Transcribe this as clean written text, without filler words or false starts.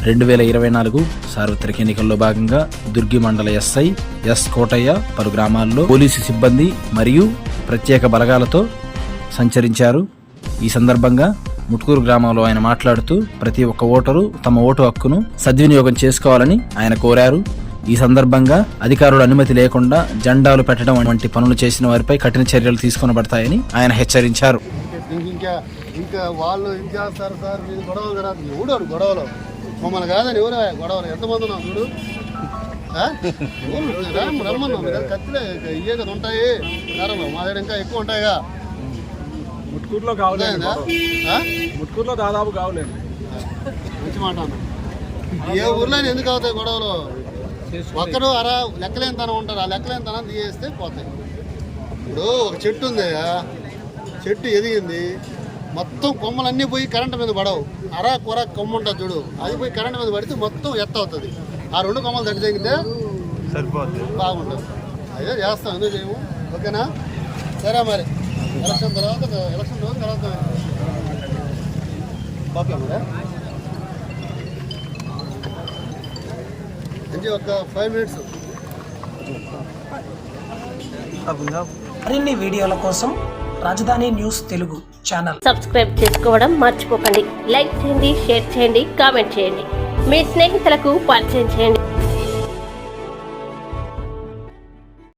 2024 సార్వత్రిక ఎన్నికల్లో భాగంగా దుర్గి మండల ఎస్ఐ ఎస్ కోటయ్య పలు గ్రామాల్లో పోలీసు సిబ్బంది మరియు ప్రత్యేక బలగాలతో సంచరించారు. ఈ సందర్భంగా ముట్కూరు గ్రామంలో ఆయన మాట్లాడుతూ ప్రతి ఒక్క ఓటరు తమ ఓటు హక్కును సద్వినియోగం చేసుకోవాలని ఆయన కోరారు. ఈ సందర్భంగా అధికారుల అనుమతి లేకుండా జెండాలు పెట్టడం వంటి పనులు చేసిన వారిపై కఠిన చర్యలు తీసుకొనబడతాయని ఆయన హెచ్చరించారు. ఇంకా వాళ్ళు ఏం చేస్తారు సార్, మీరు గొడవలు కదా, ఎవడు గొడవలు మమ్మల్ని కాదని ఎవరు గొడవలు ఎంతమంది ఉన్నాం చూడు, రమ్మన్నా మీరు కత్తిలే ఇవే కదా ఉంటాయి కారణం, మా దగ్గర ఇంకా ఎక్కువ ఉంటాయిగా. ముట్కూరులో కావలేదు, ముట్కూరులో దాదాపు కావలేదు. మంచి మాట అన్న. ఏ ఊర్లో ఎందుకు అవుతాయి గొడవలు? ఒక్కరు అరా లెక్కలేనితనం ఉంటారు, ఆ లెక్కలేనితనం తీయేస్తే పోతాయి. ఇప్పుడు ఒక చెట్టు ఉంది, చెట్టు ఎదిగింది, మొత్తం కొమ్మలన్నీ పోయి కరెంటు మీద పడవు, అరా కూర కొమ్మ ఉంటుంది చూడు, అది పోయి కరెంటు మీద పడితే మొత్తం ఎత్త అవుతుంది. ఆ 2 కొమ్మలు తగ్గి తగ్గితే సరిపోతుంది, బాగుంటుంది. అదే చేస్తాం, ఎందుకు చేయము? ఓకేనా? సరే మరి ఎలక్షన్ తర్వాత ఓకే మరి ఒక 5 minutes. మరిన్ని వీడియోల కోసం రాజధాని న్యూస్ తెలుగు ఛానల్ సబ్స్క్రైబ్ చేసుకోవడం మర్చిపోకండి. లైక్ చేయండి, షేర్ చేయండి, కామెంట్ చేయండి, మీ స్నేహితులకు పరిచయం చేయండి.